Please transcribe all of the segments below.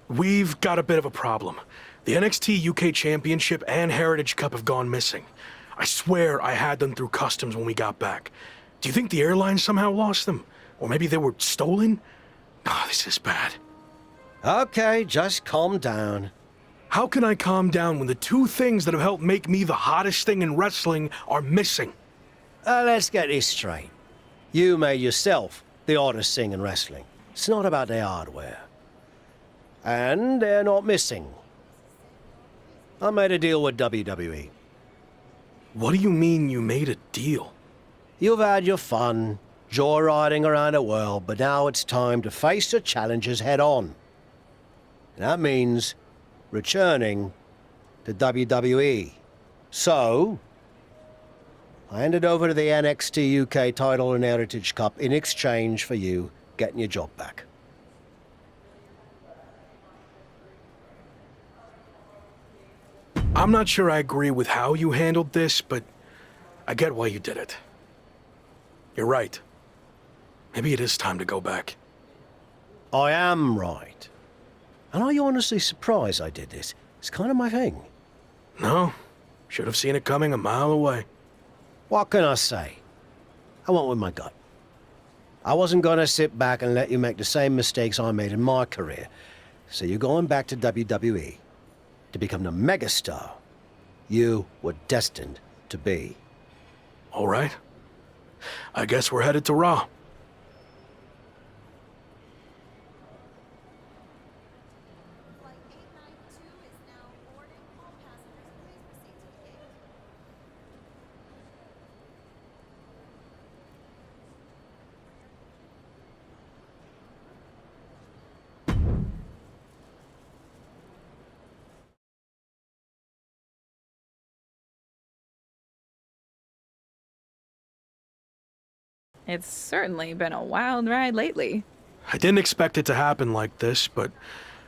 We've got a bit of a problem. The NXT UK Championship and Heritage Cup have gone missing. I swear I had them through customs when we got back. Do you think the airline somehow lost them? Or maybe they were stolen? Ah, this is bad. Okay, just calm down. How can I calm down when the two things that have helped make me the hottest thing in wrestling are missing? Let's get this straight. You made yourself the hottest thing in wrestling. It's not about their hardware. And they're not missing. I made a deal with WWE. What do you mean you made a deal? You've had your fun, joyriding around the world, but now it's time to face the challenges head on. And that means returning to WWE. So, I handed over to the NXT UK title and Heritage Cup in exchange for you getting your job back. I'm not sure I agree with how you handled this, but I get why you did it. You're right. Maybe it is time to go back. I am right. And are you honestly surprised I did this? It's kind of my thing. No, should have seen it coming a mile away. What can I say? I went with my gut. I wasn't going to sit back and let you make the same mistakes I made in my career. So you're going back to WWE to become the megastar you were destined to be. All right. I guess we're headed to Raw. Flight 892 is now boarding. All passengers, please proceed to the gate. It's certainly been a wild ride lately. I didn't expect it to happen like this, but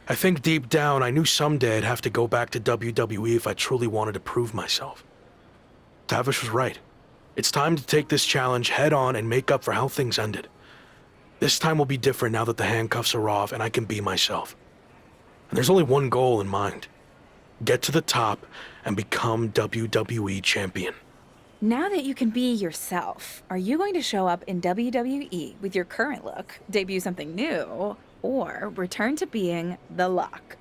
I think deep down I knew someday I'd have to go back to WWE if I truly wanted to prove myself. Tavish was right. It's time to take this challenge head on and make up for how things ended. This time will be different now that the handcuffs are off and I can be myself. And there's only one goal in mind. Get to the top and become WWE champion. Now that you can be yourself, are you going to show up in WWE with your current look, debut something new, or return to being the Luck?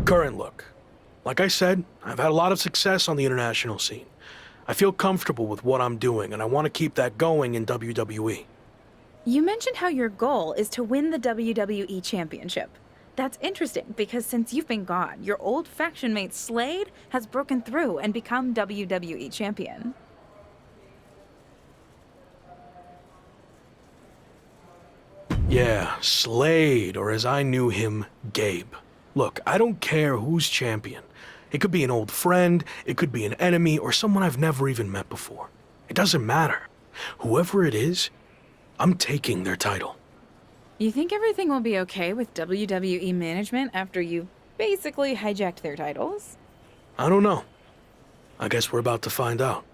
Current look. Like I said, I've had a lot of success on the international scene. I feel comfortable with what I'm doing, and I want to keep that going in WWE. You mentioned how your goal is to win the WWE Championship. That's interesting because since you've been gone, your old faction mate Slade has broken through and become WWE Champion. Yeah, Slade, or as I knew him, Gabe. Look, I don't care who's champion. It could be an old friend, it could be an enemy, or someone I've never even met before. It doesn't matter. Whoever it is, I'm taking their title. You think everything will be okay with WWE management after you basically hijacked their titles? I don't know. I guess we're about to find out.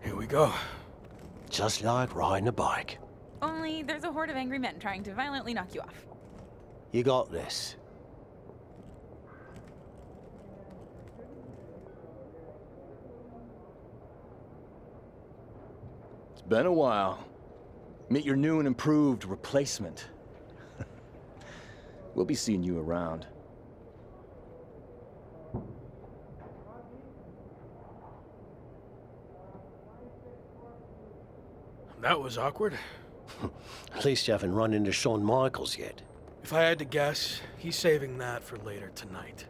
Here we go. Just like riding a bike. Only there's a horde of angry men trying to violently knock you off. You got this. It's been a while. Meet your new and improved replacement. We'll be seeing you around. That was awkward. At least you haven't run into Shawn Michaels yet. If I had to guess, he's saving that for later tonight.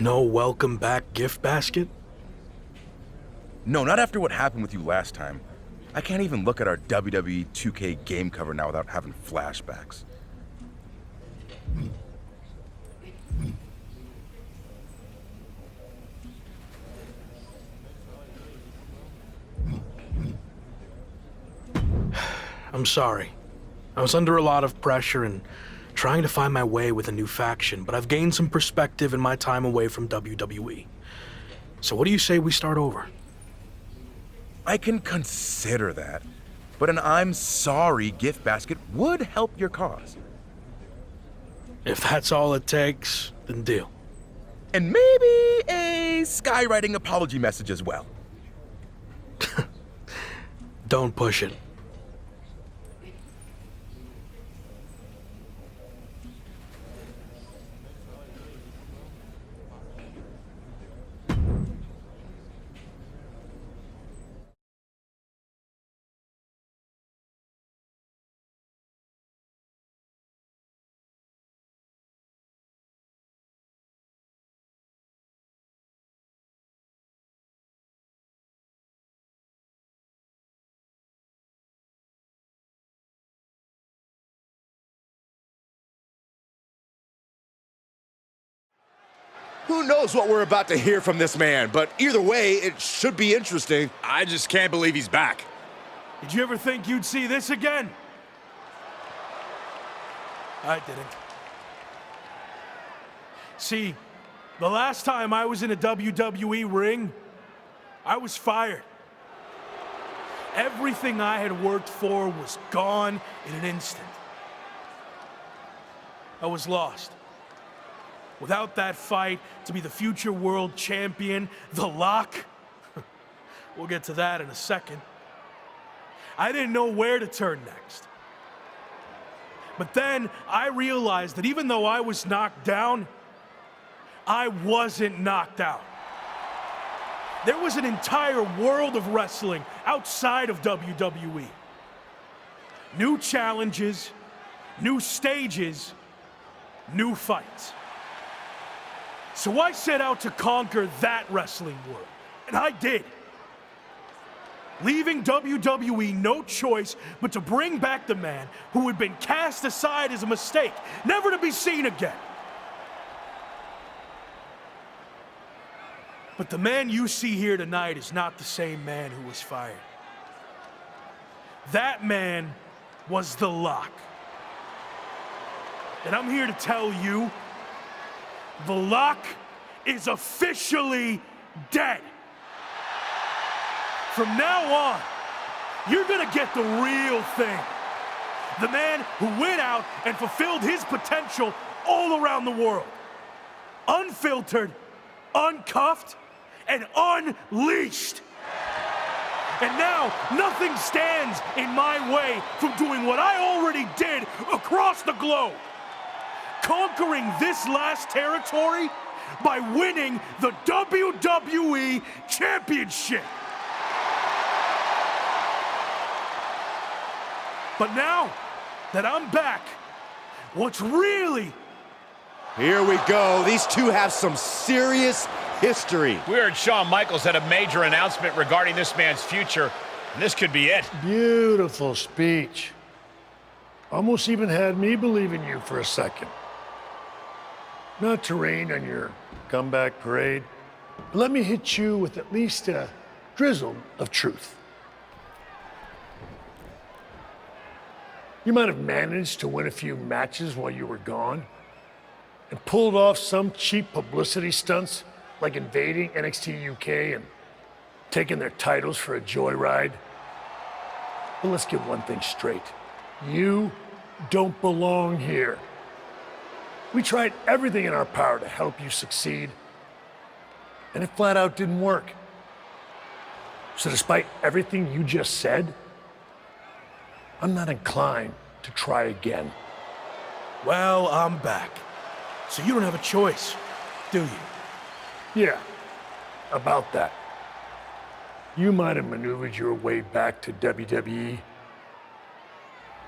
No welcome back gift basket? No, not after what happened with you last time. I can't even look at our WWE 2K game cover now without having flashbacks. I'm sorry. I was under a lot of pressure and trying to find my way with a new faction, but I've gained some perspective in my time away from WWE. So what do you say we start over? I can consider that, but an I'm sorry gift basket would help your cause. If that's all it takes, then deal. And maybe a skywriting apology message as well. Don't push it. Who knows what we're about to hear from this man, but either way, it should be interesting. I just can't believe he's back. Did you ever think you'd see this again? I didn't. See, the last time I was in a WWE ring, I was fired. Everything I had worked for was gone in an instant. I was lost. Without that fight to be the future world champion, The Lock, we'll get to that in a second. I didn't know where to turn next. But then I realized that even though I was knocked down, I wasn't knocked out. There was an entire world of wrestling outside of WWE. New challenges, new stages, new fights. So I set out to conquer that wrestling world, and I did. Leaving WWE no choice but to bring back the man who had been cast aside as a mistake, never to be seen again. But the man you see here tonight is not the same man who was fired. That man was The Lock. And I'm here to tell you, The Lock is officially dead. From now on, you're gonna get the real thing. The man who went out and fulfilled his potential all around the world. Unfiltered, uncuffed, and unleashed. And now, nothing stands in my way from doing what I already did across the globe. Conquering this last territory by winning the WWE Championship. But now that I'm back, what's really... Here we go. These two have some serious history. We heard Shawn Michaels had a major announcement regarding this man's future, and this could be it. Beautiful speech. Almost even had me believe in you for a second. Not to rain on your comeback parade, but let me hit you with at least a drizzle of truth. You might have managed to win a few matches while you were gone and pulled off some cheap publicity stunts like invading NXT UK and taking their titles for a joyride. But let's get one thing straight. You don't belong here. We tried everything in our power to help you succeed, and it flat out didn't work. So despite everything you just said, I'm not inclined to try again. Well, I'm back. So you don't have a choice, do you? Yeah, about that. You might have maneuvered your way back to WWE,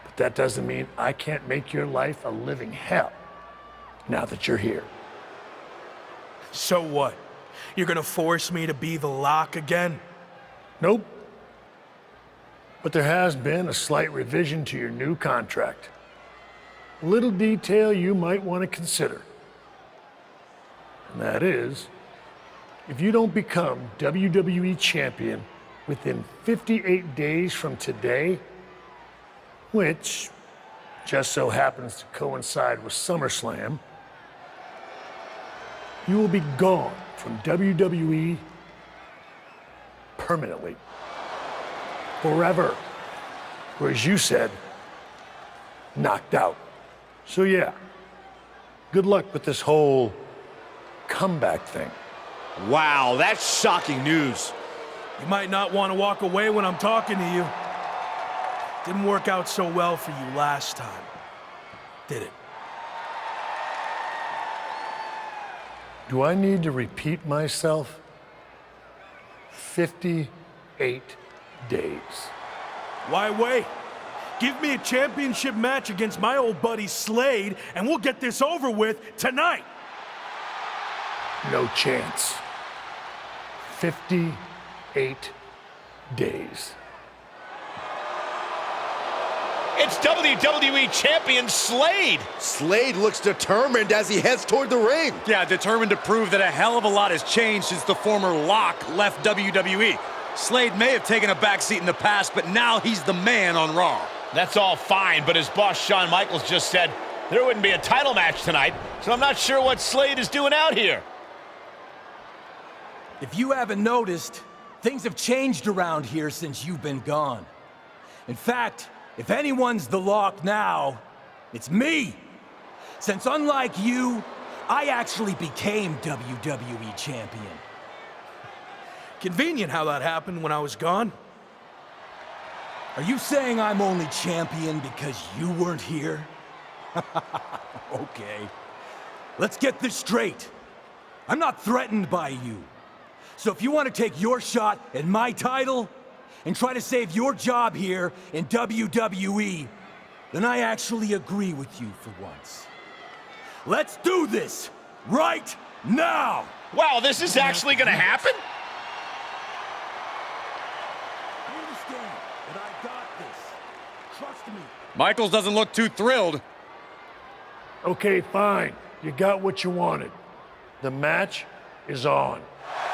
but that doesn't mean I can't make your life a living hell now that you're here. So what? You're gonna force me to be the lock again? Nope. But there has been a slight revision to your new contract. A little detail you might want to consider. And that is, if you don't become WWE Champion within 58 days from today, which just so happens to coincide with SummerSlam, you will be gone from WWE permanently. Forever. Or as you said, knocked out. So yeah, good luck with this whole comeback thing. Wow, that's shocking news. You might not want to walk away when I'm talking to you. Didn't work out so well for you last time, did it? Do I need to repeat myself? 58 days. Why wait? Give me a championship match against my old buddy Slade, and we'll get this over with tonight. No chance. 58 days. It's WWE Champion Slade. Slade looks determined as he heads toward the ring. Yeah, determined to prove that a hell of a lot has changed since the former Lock left WWE. Slade may have taken a backseat in the past, but now he's the man on Raw. That's all fine, but as boss Shawn Michaels just said, there wouldn't be a title match tonight, so I'm not sure what Slade is doing out here. If you haven't noticed, things have changed around here since you've been gone. In fact, if anyone's the Lock now, it's me. Since unlike you, I actually became WWE Champion. Convenient how that happened when I was gone. Are you saying I'm only champion because you weren't here? Okay. Let's get this straight. I'm not threatened by you. So if you want to take your shot at my title and try to save your job here in WWE, then I actually agree with you for once. Let's do this right now! Wow, this is actually going to happen? I understand that I got this. Trust me. Michaels doesn't look too thrilled. Okay, fine. You got what you wanted. The match is on.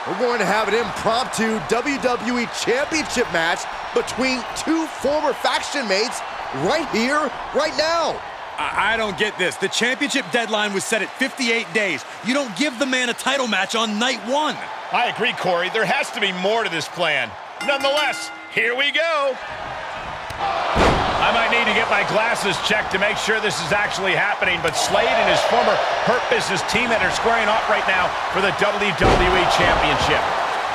We're going to have an impromptu WWE Championship match between two former faction mates right here, right now. I don't get this. The championship deadline was set at 58 days. You don't give the man a title match on night one. I agree, Corey. There has to be more to this plan. Nonetheless, here we go. I might need to get my glasses checked to make sure this is actually happening, but Slade and his former Hurt Business teammate are squaring off right now for the WWE Championship.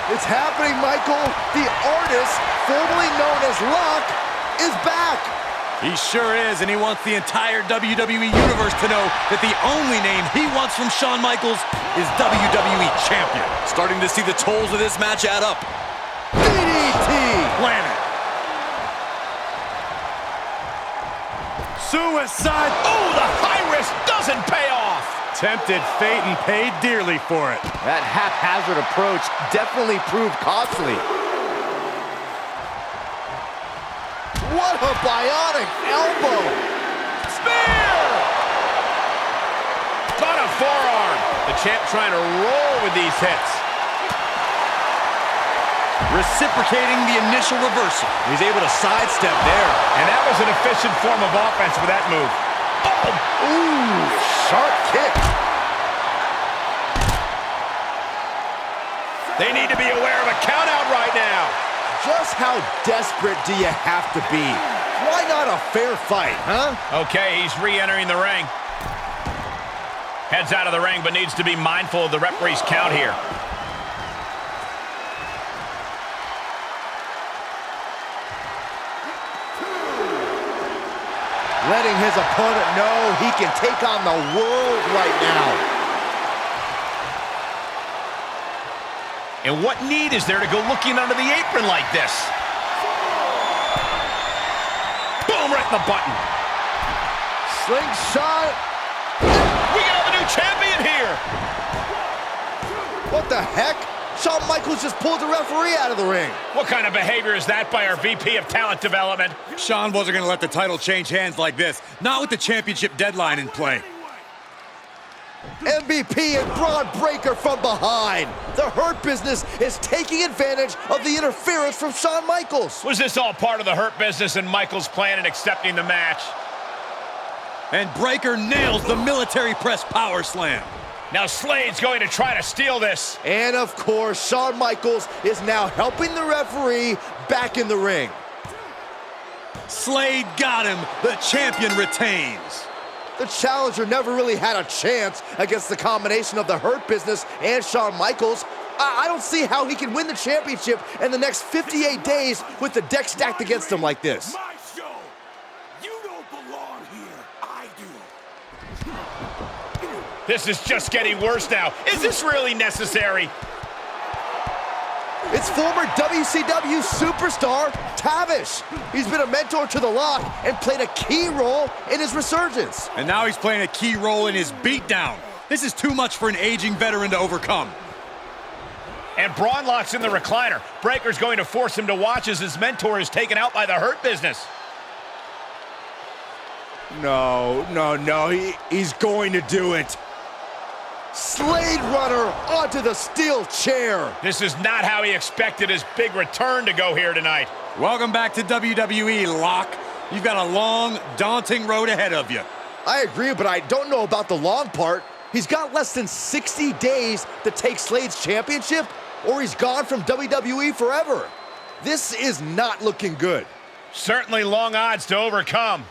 It's happening, Michael. The artist, formerly known as Lock, is back. He sure is, and he wants the entire WWE Universe to know that the only name he wants from Shawn Michaels is WWE Champion. Starting to see the tolls of this match add up. DDT! Planet. Suicide. Oh, the high risk doesn't pay off. Tempted fate and paid dearly for it. That haphazard approach definitely proved costly. What a bionic elbow! Spear! On a forearm. The champ trying to roll with these hits. Reciprocating the initial reversal. He's able to sidestep there. And that was an efficient form of offense with that move. Oh! Ooh, sharp kick. They need to be aware of a countout right now. Just how desperate do you have to be? Why not a fair fight, huh? Okay, he's re-entering the ring. Heads out of the ring, but needs to be mindful of the referee's count here. Letting his opponent know he can take on the world right now. And what need is there to go looking under the apron like this? Boom, right in the button. Slingshot. We have a new champion here. What the heck? Shawn Michaels just pulled the referee out of the ring. What kind of behavior is that by our VP of Talent Development? Shawn wasn't going to let the title change hands like this. Not with the championship deadline in play. MVP and Braun Breaker from behind. The Hurt Business is taking advantage of the interference from Shawn Michaels. Was this all part of the Hurt Business and Michaels' plan in accepting the match? And Breaker nails the military press power slam. Now Slade's going to try to steal this. And of course, Shawn Michaels is now helping the referee back in the ring. Slade got him. The champion retains. The challenger never really had a chance against the combination of the Hurt Business and Shawn Michaels. I don't see how he can win the championship in the next 58 days with the deck stacked against him like this. My show. You don't belong here. I do. This is just getting worse now. Is this really necessary? It's former WCW superstar Tavish. He's been a mentor to The Lock and played a key role in his resurgence. And now he's playing a key role in his beatdown. This is too much for an aging veteran to overcome. And Braun locks in the recliner. Breaker's going to force him to watch as his mentor is taken out by the Hurt Business. No, he's going to do it. Slade Runner onto the steel chair. This is not how he expected his big return to go here tonight. Welcome back to WWE, Lock. You've got a long, daunting road ahead of you. I agree, but I don't know about the long part. He's got less than 60 days to take Slade's championship, or he's gone from WWE forever. This is not looking good. Certainly long odds to overcome.